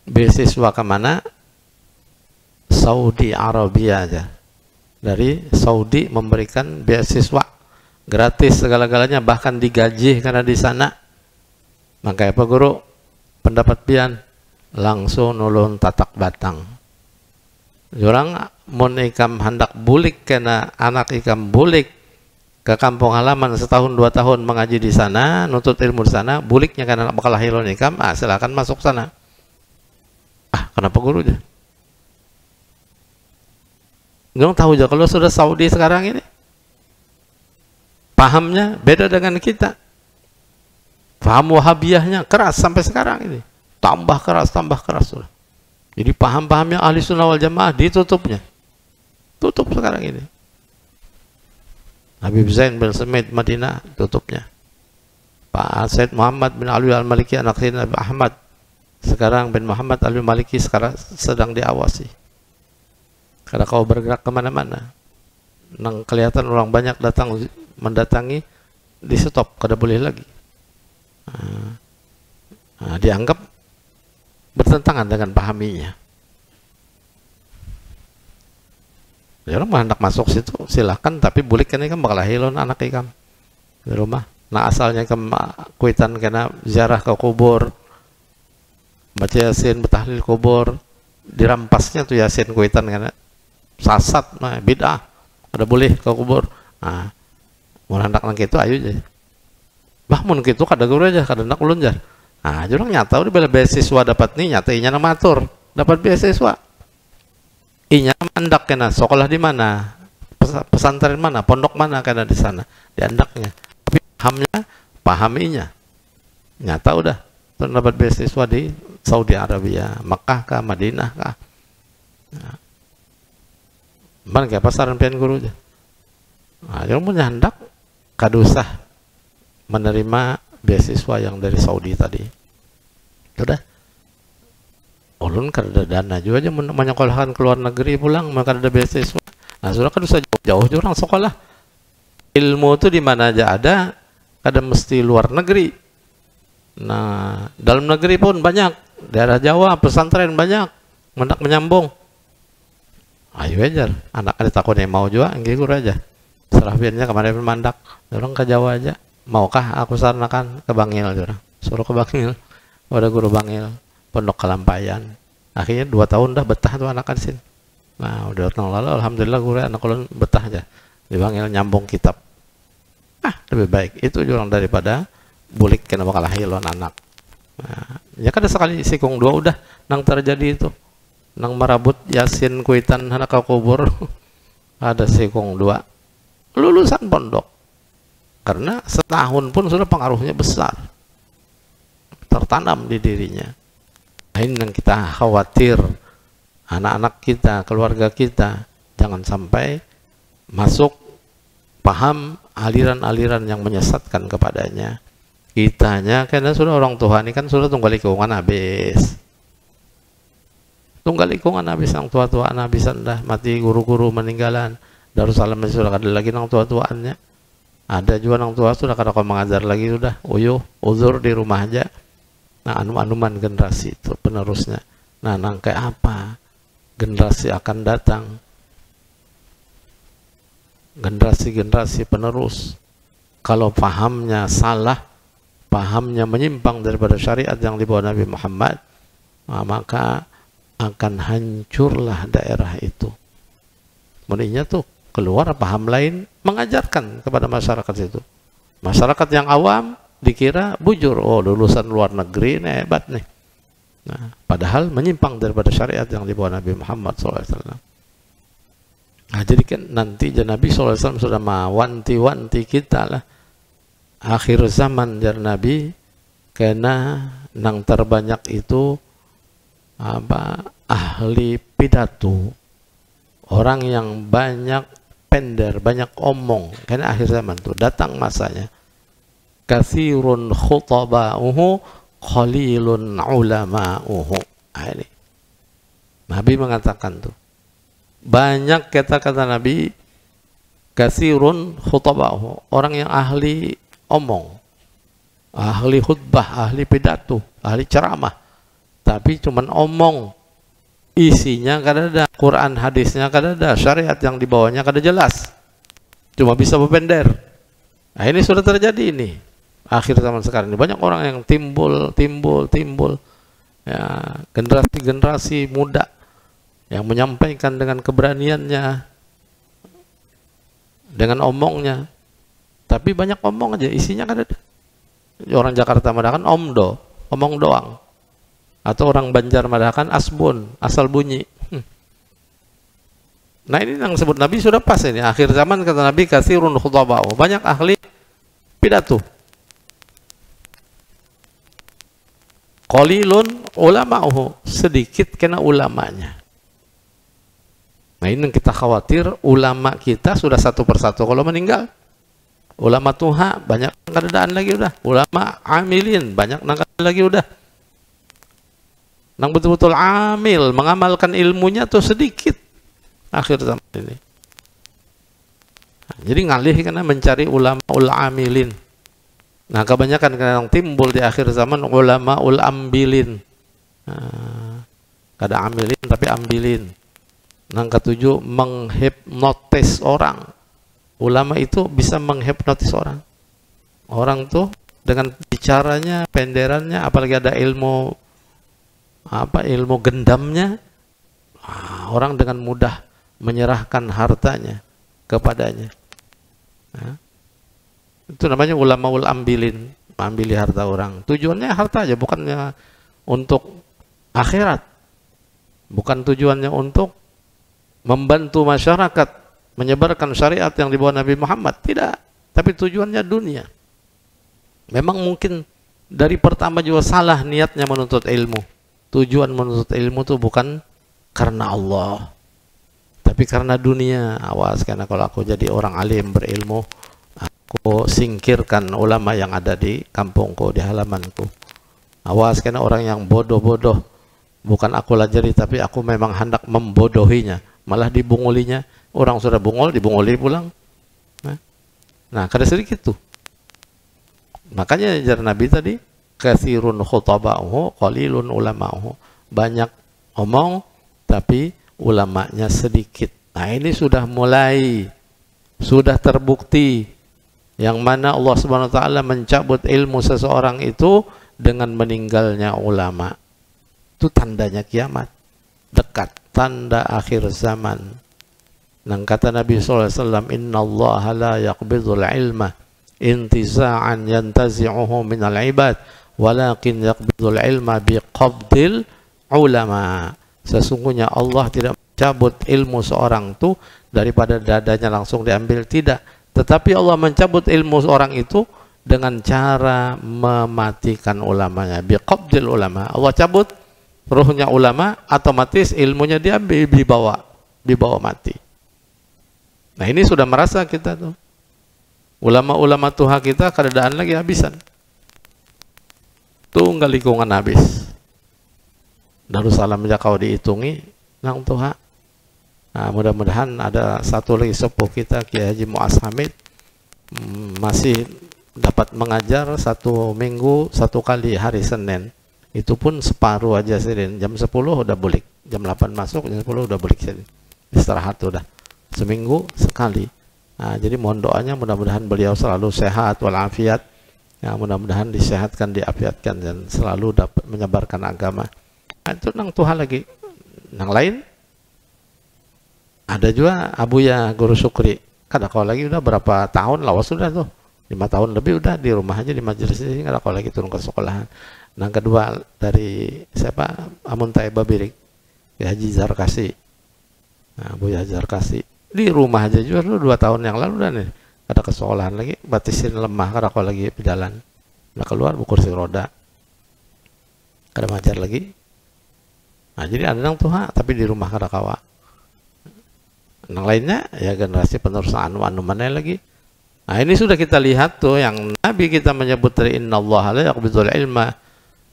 Beasiswa kemana? Saudi Arabia aja. Dari Saudi memberikan beasiswa gratis segala-galanya, bahkan digaji karena di sana. Maka apa guru? Pendapat pian langsung nulun tatak batang. Jurang mun ikam hendak bulik kena anak ikam bulik ke kampung halaman setahun 2 tahun mengaji di sana, nutut ilmu di sana, buliknya karena anak bakal hilon ikam, silakan masuk sana. Kenapa guru aja? Nggak tahu aja kalau sudah Saudi sekarang ini pahamnya beda dengan kita. Paham Wahabiyahnya keras sampai sekarang ini. Tambah keras sudah. Jadi paham-pahamnya ahli sunnah wal jamaah ditutupnya. Tutup sekarang ini. Habib Zain bin Semit Madinah tutupnya. Pak Said Muhammad bin Ali al-Maliki anak Sayyidina Nabi Ahmad. Sekarang bin Muhammad al-Maliki sekarang sedang diawasi. Karena kau bergerak kemana-mana. Nang kelihatan orang banyak datang mendatangi, di stop, kada boleh lagi. Dianggap bertentangan dengan pahaminya. Ya orang hendak masuk situ silahkan, tapi bulik kan ikam bakal hilon anak ikam di rumah. Nah asalnya ikam kuitan kena ziarah ke kubur, baca yasin, betahlil kubur, dirampasnya tuh yasin kuitan kena sasat, bid'ah, ada boleh ke kubur. Mau hendak nang kitu ayo aja. Bahmun kitu kada guru aja, kada hendak ulun jar. Jurang nyata udah bela beasiswa dapat nih, nyata inya nama matur dapat beasiswa. Inya mandak kena sekolah di mana, pesantren mana, pondok mana kena di sana, diandaknya. Tapi pahaminya, nyata udah dapat beasiswa di Saudi Arabia, Makkah kah, Madinah kah. Mana kayak pasaran pian guru aja. Jangan punya hendak kadusah menerima beasiswa yang dari Saudi tadi. Sudah. Ulun kada dana juga aja menyekolahkan ke luar negeri pulang, maka ada beasiswa. Nah, sudah kan usah jauh-jauh orang sekolah. Ilmu itu di mana aja ada, kada mesti luar negeri. Nah, dalam negeri pun banyak. Daerah Jawa, pesantren banyak. Mendak menyambung. Ayo aja, anak ada takut yang mau juga, ngikut aja. Serahbiannya kemarin mandak, orang ke Jawa aja. Maukah aku saranakan ke Bangil, orang suruh ke Bangil. Ada guru Bangil, Pondok Kelampayan. Akhirnya 2 tahun dah betah tuh anak sini. Nah, udah tahun lalu, alhamdulillah guru anak ulun betah aja. Di Bangil nyambung kitab. Lebih baik itu orang daripada bulik kena bakal hilon anak. Nah, ya kada sekali sikung 2 udah nang terjadi itu. Nang marabut yasin kuitan anak kubur ada sikung 2 lulusan pondok karena setahun pun sudah pengaruhnya besar tertanam di dirinya. Ini yang kita khawatir, anak-anak kita, keluarga kita jangan sampai masuk paham aliran-aliran yang menyesatkan kepadanya. Kitanya karena sudah orang tua ini kan sudah tunggal lingkungan habis. Tunggal lingkungan habis, yang tua-tuaan habisan dah, mati guru-guru meninggalan. Darussalam sudah ada lagi nang tua-tuaannya. Ada juga nang tua sudah kada kau mengajar lagi, sudah uzur di rumah aja. Nah, anuman generasi itu penerusnya. Nah, nang kayak apa generasi akan datang? Generasi-generasi penerus kalau pahamnya salah, pahamnya menyimpang daripada syariat yang dibawa Nabi Muhammad, maka akan hancurlah daerah itu. Kemudiannya tuh keluar paham lain mengajarkan kepada masyarakat itu. Masyarakat yang awam dikira bujur, lulusan luar negeri ini hebat nih. Nah, padahal menyimpang daripada syariat yang dibawa Nabi Muhammad SAW. Nah, jadi kan nanti Nabi SAW sudah mewanti-wanti kita lah. Akhir zaman jar Nabi, karena nang terbanyak itu ahli pidato, orang yang banyak pender, banyak omong, karena akhir zaman tuh datang masanya. katsirun khutaba'uhu qalilun ulama'uhu. Nah, ini Nabi mengatakan tuh, banyak kata-kata Nabi, katsirun khutaba'uhu, orang yang ahli omong, ahli khutbah, ahli pidato, ahli ceramah, tapi cuman omong, isinya kada ada, Quran hadisnya kada ada, syariat yang dibawanya kada jelas, cuma bisa berbender. Nah, ini sudah terjadi ini akhir zaman sekarang ini, banyak orang yang timbul ya, generasi muda yang menyampaikan dengan keberaniannya, dengan omongnya, tapi banyak omong aja, isinya kada ada. Orang Jakarta madakan omdo, omong doang. Atau orang Banjar madakan asbun, asal bunyi. Nah, ini yang disebut Nabi sudah pas ini. Akhir zaman kata Nabi, katsirun khutaba'u, banyak ahli pidato. Qalilun ulama'uhu, sedikit kena ulamanya. Nah, ini yang kita khawatir, ulama kita sudah satu persatu kalau meninggal. Ulama tuha banyak keadaan lagi udah. Ulama amilin banyak lagi udah. Nang betul-betul amil, mengamalkan ilmunya tuh sedikit akhir zaman ini. Nah, jadi ngalih karena mencari ulama amilin. Nah, kebanyakan yang timbul di akhir zaman ulama ambilin. Nah, kada amilin tapi ambilin. Nang ketujuh, menghipnotis orang. Ulama itu bisa menghipnotis orang. Orang tuh dengan bicaranya, penderannya, apalagi ada ilmu ilmu gendamnya, orang dengan mudah menyerahkan hartanya kepadanya. Nah, itu namanya ulama ambilin, mengambil harta orang. Tujuannya harta aja, bukannya untuk akhirat. Bukan tujuannya untuk membantu masyarakat menyebarkan syariat yang dibawa Nabi Muhammad, tidak. Tapi tujuannya dunia. Memang mungkin dari pertama juga salah niatnya menuntut ilmu. Tujuan menuntut ilmu itu bukan karena Allah, tapi karena dunia. Awas, karena kalau aku jadi orang alim berilmu, aku singkirkan ulama yang ada di kampungku, di halamanku. Awas, karena orang yang bodoh-bodoh, bukan aku lajari, tapi aku memang hendak membodohinya, malah dibungulinya. Orang sudah bungul, dibunguli pulang. Nah, kada sedikit tuh. Makanya ajar Nabi tadi, katsirun khutaba'uhu qalilun ulama'uhu, banyak omong tapi ulamanya sedikit. Nah, ini sudah mulai, sudah terbukti yang mana Allah Subhanahu wa taala mencabut ilmu seseorang itu dengan meninggalnya ulama. Itu tandanya kiamat dekat, tanda akhir zaman. Nang kata Nabi sallallahu alaihi wasallam, innallaha la yaqbidul ilma intiza'an yantazi'uhu minal ibad, walakin yaqbidul ilma biqabdil ulama. Sesungguhnya Allah tidak mencabut ilmu seorang itu daripada dadanya langsung diambil, tidak. Tetapi Allah mencabut ilmu seorang itu dengan cara mematikan ulamanya, biqabdil ulama. Allah cabut ruhnya ulama, otomatis ilmunya diambil, dibawa mati. Nah, ini sudah merasa kita tuh. Ulama-ulama Tuhan kita keadaan lagi habisan. Tunggal lingkungan habis. Darussalam aja kau dihitungi nang Tuhan. Nah, mudah-mudahan ada satu lagi sepuh kita, Kiai Haji Mu'az Hamid, masih dapat mengajar 1 minggu 1 kali hari Senin. Itu pun separuh aja Senin. Jam 10 udah balik. Jam 8 masuk, jam 10 udah balik Senin. Istirahat udah. Seminggu sekali. Nah, jadi mohon doanya mudah-mudahan beliau selalu sehat walafiat. Ya, mudah-mudahan disehatkan, diafiatkan, dan selalu dapat menyebarkan agama. Nah, itu nang Tuhan lagi. Nang lain ada juga Abuya Guru Sukri. Kada kau lagi udah berapa tahun lawas sudah tuh. 5 tahun lebih udah di rumah aja di majelis ini, kada kau lagi turun ke sekolahan. Nang kedua dari siapa? Amuntai Babirik. Ya, Haji Zarkasi. Nah, Buya Zarkasi. Di rumah aja juga 2 tahun yang lalu dan ada kesalahan lagi, batisin lemah karena kalau lagi berjalan, udah keluar bu kursi roda, kada majar lagi. Nah, jadi ada yang tuha tapi di rumah kada kawa. Yang lainnya ya generasi penerus anu mana lagi Nah, ini sudah kita lihat tuh yang Nabi kita menyebut dari innallaha la yaqbidul ilma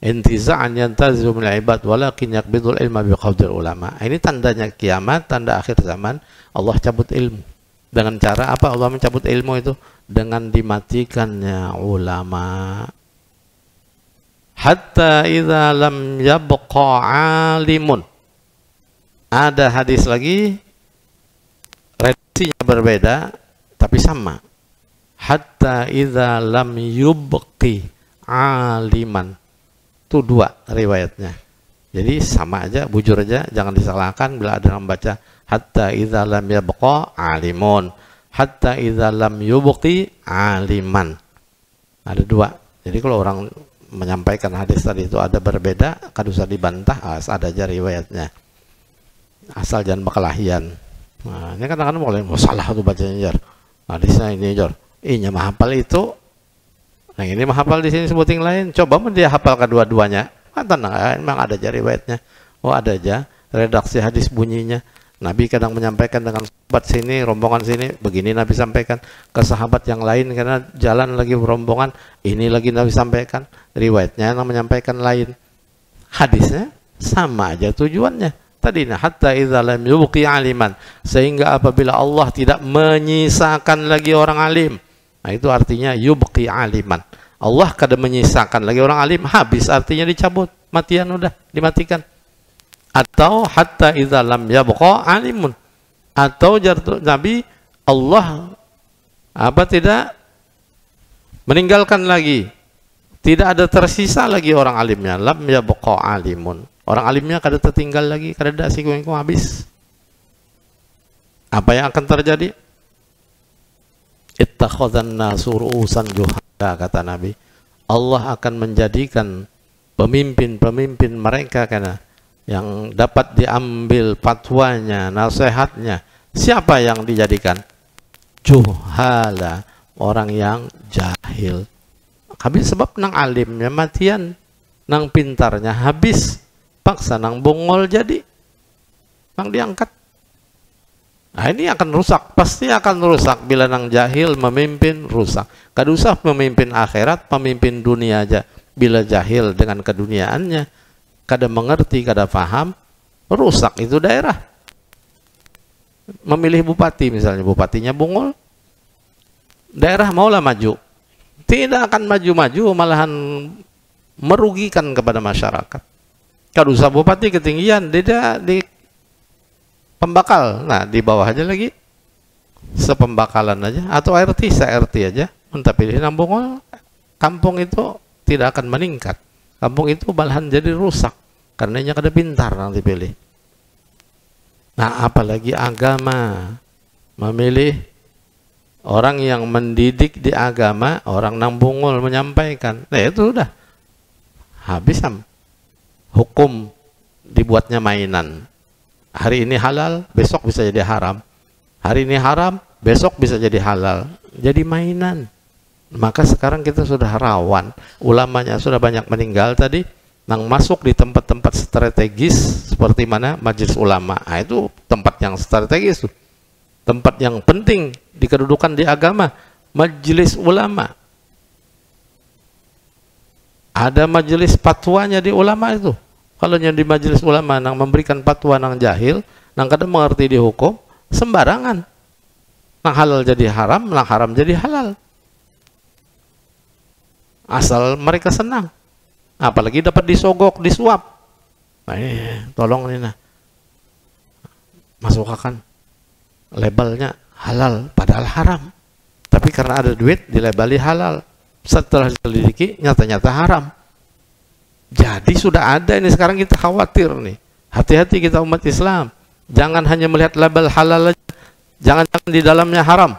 intiza'an yantazi'u minal ibad walakin yaqbidul ilma biqabdil ulama. Ini tandanya kiamat, tanda akhir zaman. Allah cabut ilmu. Dengan cara apa Allah mencabut ilmu itu? Dengan dimatikannya ulama. Hatta idza lam yabqa alimun. Ada hadis lagi, redaksinya berbeda tapi sama. Hatta idza lam yubqi aliman. Itu dua riwayatnya. Jadi sama aja, bujur aja, jangan disalahkan bila ada yang membaca hatta idza lam yabqa alimun, hatta idza lam yubqi aliman. Ada dua. Jadi kalau orang menyampaikan hadis tadi itu ada berbeda, kan usah dibantah, ada aja riwayatnya. Asal jangan berkelahian. Nah, ini kadang-kadang boleh salah tuh bacanya jar. Hadisnya ini jar. Inya mah hafal itu. Nah, ini mah hafal di sini sebutin lain. Coba dia hafal kedua-duanya. Kan tenang, memang ada aja riwayatnya. Oh, ada aja redaksi hadis bunyinya. Nabi kadang menyampaikan dengan sahabat sini, rombongan sini, begini Nabi sampaikan ke sahabat yang lain karena jalan lagi rombongan, ini lagi Nabi sampaikan, riwayatnya yang menyampaikan lain. Hadisnya sama aja tujuannya. Tadi hatta idza lam yubqi aliman, sehingga apabila Allah tidak menyisakan lagi orang alim. Nah, itu artinya yubqi aliman. Allah kada menyisakan lagi orang alim, habis artinya dicabut, matian udah, dimatikan. Atau hatta idza lam yabqa alimun, atau Nabi Allah tidak meninggalkan lagi, tidak ada tersisa lagi orang alimnya, lam yabqa alimun, orang alimnya kada tertinggal lagi, kada ada sikungku habis. Apa yang akan terjadi? Ittakhadhan nasu ru'usan juhala, kata Nabi. Allah akan menjadikan pemimpin-pemimpin mereka karena yang dapat diambil fatwanya, nasihatnya. Siapa yang dijadikan? Juhala, orang yang jahil. Habis sebab nang alimnya matian, nang pintarnya habis, paksa nang bungol jadi, nang diangkat. Nah, ini akan rusak, pasti akan rusak bila nang jahil memimpin, rusak. Kada usah memimpin akhirat, pemimpin dunia aja. Bila jahil dengan keduniaannya, kada mengerti, kada paham, rusak itu daerah. Memilih bupati misalnya, bupatinya bungol, daerah maulah maju, tidak akan maju-maju, malahan merugikan kepada masyarakat. Kada usah bupati ketinggian, tidak di pembakal, nah di bawah aja lagi, sepembakalan aja, atau RT, se-RT aja, entah pilih nang bungol, kampung itu tidak akan meningkat. Kampung itu malahan jadi rusak, karenanya kada pintar yang dipilih. Nah, apalagi agama, memilih orang yang mendidik di agama, orang nang bungul menyampaikan. Nah, itu udah habis hukum dibuatnya mainan. Hari ini halal, besok bisa jadi haram. Hari ini haram, besok bisa jadi halal. Jadi mainan. Maka sekarang kita sudah rawan, ulamanya sudah banyak meninggal tadi, nang masuk di tempat-tempat strategis seperti mana majelis ulama. Nah, itu tempat yang strategis tuh. Tempat yang penting di kedudukan di agama, majelis ulama. Ada majelis fatwanya di ulama itu. Kalau yang di majelis ulama nang memberikan fatwa nang jahil, nang kada mengerti di hukum, sembarangan. Nang halal jadi haram, nang haram jadi halal. Asal mereka senang, apalagi dapat disogok, disuap. Nah, tolong ini nah, masukkan labelnya halal, padahal haram. Tapi karena ada duit, dilabeli halal. Setelah diselidiki, nyata-nyata haram. Jadi sudah ada ini, sekarang kita khawatir nih. Hati-hati kita umat Islam. Jangan hanya melihat label halal aja. Jangan di dalamnya haram.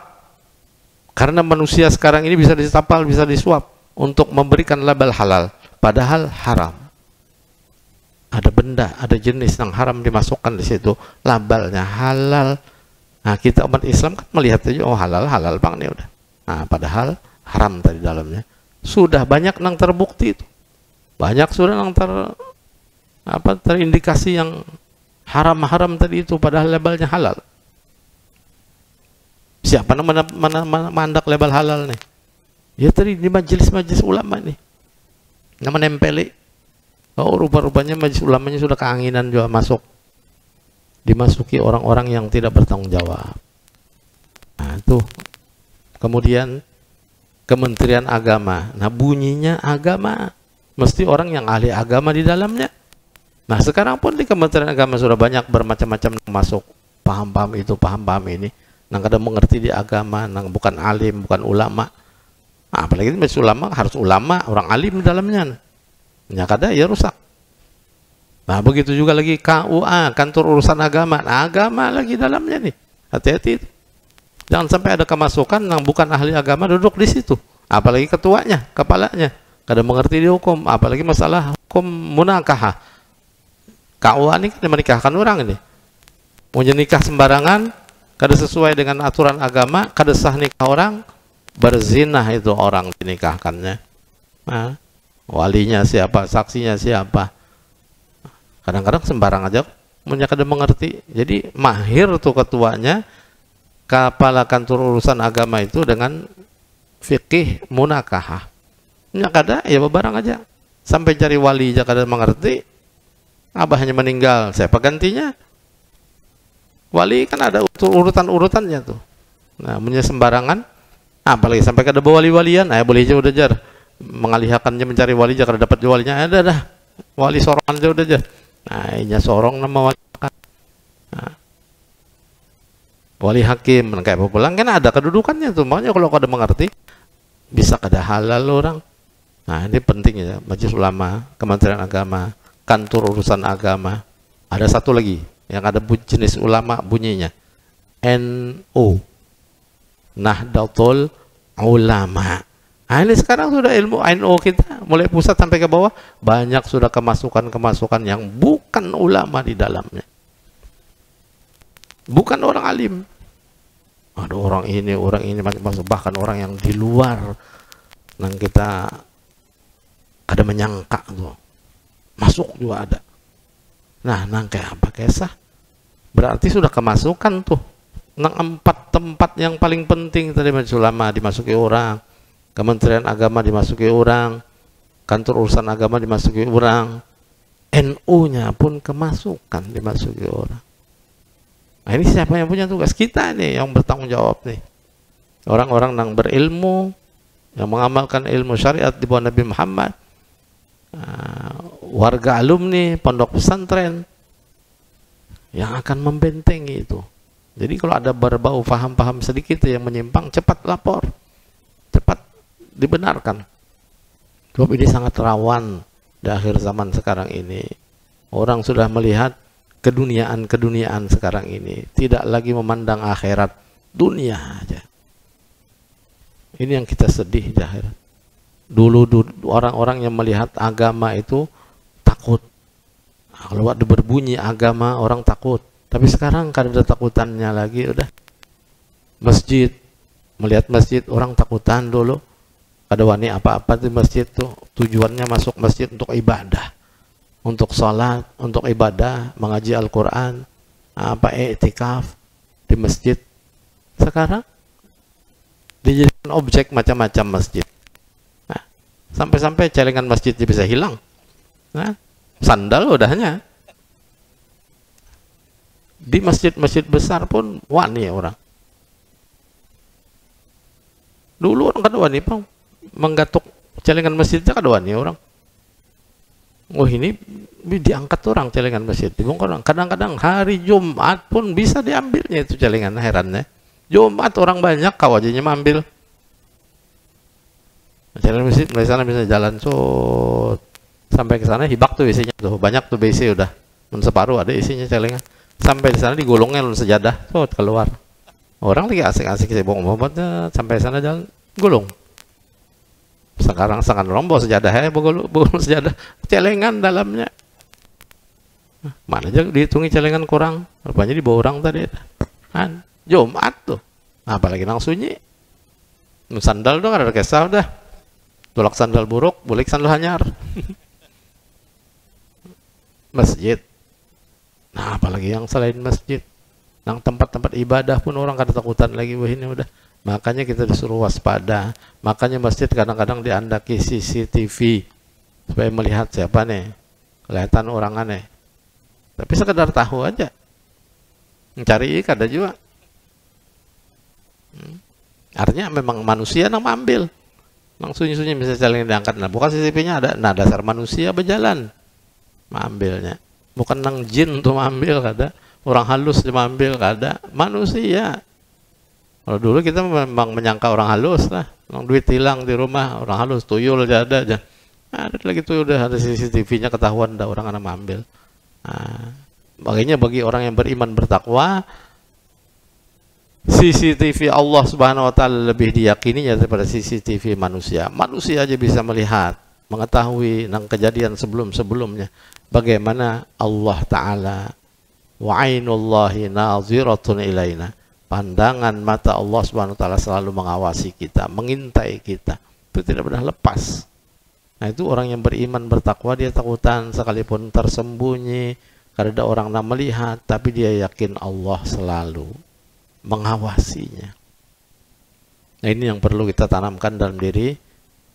Karena manusia sekarang ini bisa ditapal, bisa disuap untuk memberikan label halal, padahal haram. Ada benda, ada jenis yang haram dimasukkan di situ, labelnya halal. Nah, kita umat Islam kan melihat aja, oh halal, halal bang ini udah. Nah, padahal haram tadi dalamnya. Sudah banyak yang terbukti itu. Banyak sudah yang terindikasi yang haram-haram tadi itu, padahal labelnya halal. Siapa namanya mandak lebal halal nih? Ya tadi di majelis-majelis ulama nih. Nama nempeli. Oh, rupa-rupanya majelis ulamanya sudah keanginan juga masuk. Dimasuki orang-orang yang tidak bertanggung jawab. Nah, tuh. Kemudian Kementerian Agama. Nah, bunyinya agama. Mesti orang yang ahli agama di dalamnya. Nah, sekarang pun di Kementerian Agama sudah banyak bermacam-macam masuk. Paham-paham itu, paham-paham ini. Nang kadang mengerti di agama, nang bukan alim, bukan ulama. Nah, apalagi majelis ulama harus ulama, orang alim di dalamnya. Ya kada ya rusak. Nah, begitu juga lagi KUA, kantor urusan agama. Nah, agama lagi dalamnya nih. Hati-hati. Jangan sampai ada kemasukan yang bukan ahli agama duduk di situ. Apalagi ketuanya, kepalanya. Kada mengerti di hukum, apalagi masalah hukum munakahah. KUA ini kan menikahkan orang ini. Mau nikah sembarangan, kada sesuai dengan aturan agama, kada sah nikah orang, berzinah itu orang dinikahkannya. Nah, walinya siapa, saksinya siapa. Kadang-kadang sembarang aja punya kada mengerti. Jadi mahir tuh ketuanya, kepala kantor urusan agama itu dengan fikih munakahah. Ya kada, ya bebarang aja. Sampai cari wali aja kada mengerti. Abahnya meninggal, siapa gantinya? Wali kan ada urutan-urutannya tuh. Nah, punya sembarangan, apalagi sampai kada bawa wali-walian, boleh aja udah jar. Mengalihkannya mencari wali aja kada dapat walinya, ada dah. Wali sorongan aja udah jar. Nah, ini sorong nama wali. Nah, wali hakim, kayak apa pulang kan ada kedudukannya tuh. Makanya kalau kada mengerti, bisa kada halal orang. Nah, ini pentingnya majelis ulama, Kementerian Agama, kantor urusan agama. Ada satu lagi yang ada jenis ulama bunyinya NU, Nahdlatul Ulama. Nah, ini sekarang sudah ilmu NU kita mulai pusat sampai ke bawah banyak sudah kemasukan-kemasukan yang bukan ulama di dalamnya, bukan orang alim. Ada orang ini macam-macam, bahkan orang yang di luar yang kita ada menyangka tuh masuk juga ada. Nah, nang kayak apa kisah? Berarti sudah kemasukan tuh. Nang 4 tempat yang paling penting tadi majelis ulama dimasuki orang, Kementerian Agama dimasuki orang, kantor urusan agama dimasuki orang, NU-nya pun kemasukan dimasuki orang. Nah, ini siapa yang punya tugas? Kita nih yang bertanggung jawab nih. Orang-orang yang berilmu, yang mengamalkan ilmu syariat di bawah Nabi Muhammad. Warga alumni pondok pesantren yang akan membentengi itu. Jadi kalau ada berbau paham-paham sedikit yang menyimpang, cepat lapor, cepat dibenarkan. Sebab ini sangat rawan di akhir zaman sekarang ini. Orang sudah melihat keduniaan sekarang ini, tidak lagi memandang akhirat, dunia aja. Ini yang kita sedih di akhirat. Dulu orang-orang yang melihat agama itu takut. Nah, kalau ada berbunyi agama orang takut. Tapi sekarang kada ada takutannya lagi, udah. Masjid, melihat masjid orang takutan dulu. Kada wani apa-apa di masjid tuh. Tujuannya masuk masjid untuk ibadah, untuk sholat, untuk ibadah, mengaji Al-Quran, i'tikaf di masjid. Sekarang dijadikan objek macam-macam masjid. Sampai-sampai celengan masjid bisa hilang. Nah, sandal udahnya. Di masjid-masjid besar pun wani orang. Dulu orang kada wani, Bang. Menggatuk celengan masjidnya kada wani orang. Oh, ini diangkat orang celengan masjid. Dibongkar orang. Kadang-kadang hari Jumat pun bisa diambilnya itu celengan, herannya. Jumat orang banyak, kawajinya ambil. Jalan masjid, dari sana bisa jalan sampai ke sana hibak tuh isinya tuh banyak tuh BC udah separuh ada isinya celengan. Sampai di sana digulungnya sejadah keluar. Orang lagi asik-asik sibuk ngomongnya sampai sana jalan gulung. Sekarang sangat rombos sejadah gulung sejadah celengan dalamnya. Mana aja dihitungi celengan kurang, rupanya dibawa orang tadi. Kan Jumat tuh. Apalagi nang sunyi. Sandal dong ada kesal dah. Tolak sandal buruk, boleh sandal hanyar. Masjid. Nah, apalagi yang selain masjid. Nang tempat-tempat ibadah pun orang kada takutan lagi. Wah ini udah. Makanya kita disuruh waspada. Makanya masjid kadang-kadang diandaki CCTV supaya melihat siapa nih, kelihatan orang aneh. Tapi sekedar tahu aja. Mencari kada juga. Artinya memang manusia yang mengambil. Memang sunyi-sunyi bisa saling diangkat. Nah, bukan CCTV-nya ada. Nah, dasar manusia berjalan mengambilnya. Bukan nang jin tuh mengambil kada. Orang halus dia mengambil kada. Manusia. Kalau dulu kita memang menyangka orang halus lah. Orang duit hilang di rumah, orang halus, tuyul aja ada aja. Ada lagi tuh udah ada CCTV-nya ketahuan ada orang anak mengambil. Nah, makanya bagi orang yang beriman bertakwa, CCTV Allah Subhanahu wa taala lebih diyakininya daripada CCTV manusia. Manusia aja bisa melihat, mengetahui nang kejadian sebelum-sebelumnya bagaimana Allah taala wa ainullahi naziratun ilaina. Pandangan mata Allah Subhanahu wa taala selalu mengawasi kita, mengintai kita. Itu tidak pernah lepas. Nah, itu orang yang beriman bertakwa, dia takutan sekalipun tersembunyi, karena ada orang yang melihat, tapi dia yakin Allah selalu mengawasinya. Nah, ini yang perlu kita tanamkan dalam diri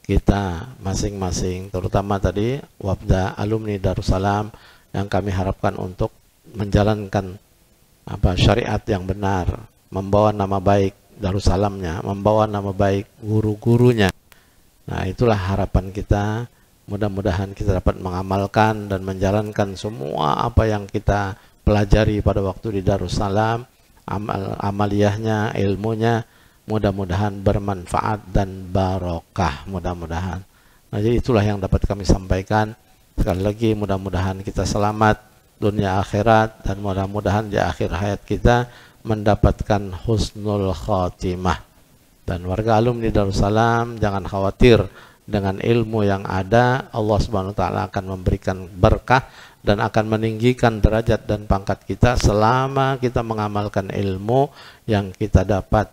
kita masing-masing, terutama tadi Wabda alumni Darussalam yang kami harapkan untuk menjalankan syariat yang benar, membawa nama baik Darussalamnya, membawa nama baik guru-gurunya. Nah, itulah harapan kita. Mudah-mudahan kita dapat mengamalkan dan menjalankan semua apa yang kita pelajari pada waktu di Darussalam, amaliyahnya, ilmunya, mudah-mudahan bermanfaat dan barokah, mudah-mudahan. Nah, jadi itulah yang dapat kami sampaikan. Sekali lagi mudah-mudahan kita selamat dunia akhirat, dan mudah-mudahan di akhir hayat kita mendapatkan husnul khatimah. Dan warga alumni Darussalam jangan khawatir, dengan ilmu yang ada Allah Subhanahu wa taala akan memberikan berkah dan akan meninggikan derajat dan pangkat kita selama kita mengamalkan ilmu yang kita dapat,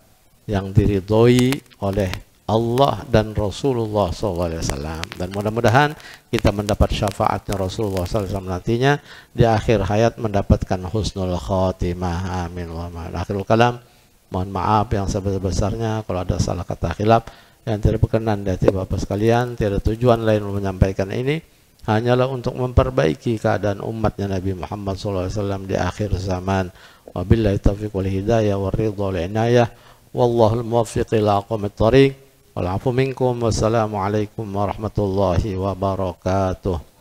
yang diridhoi oleh Allah dan Rasulullah SAW. Dan mudah-mudahan kita mendapat syafaatnya Rasulullah SAW nantinya di akhir hayat, mendapatkan husnul khatimah. Amin. Wa akhirul kalam. Mohon maaf yang sebesar-besarnya kalau ada salah kata khilaf yang tidak berkenan di hati Bapak sekalian. Tiada tujuan lain menyampaikan ini, hanyalah untuk memperbaiki keadaan umatnya Nabi Muhammad SAW di akhir zaman. Wabillahi taufiq wal hidayah wal ridha wal inayah. Wallahul muwaffiq ila aqwamit thariq. Wal afu minkum. Wassalamualaikum warahmatullahi wabarakatuh.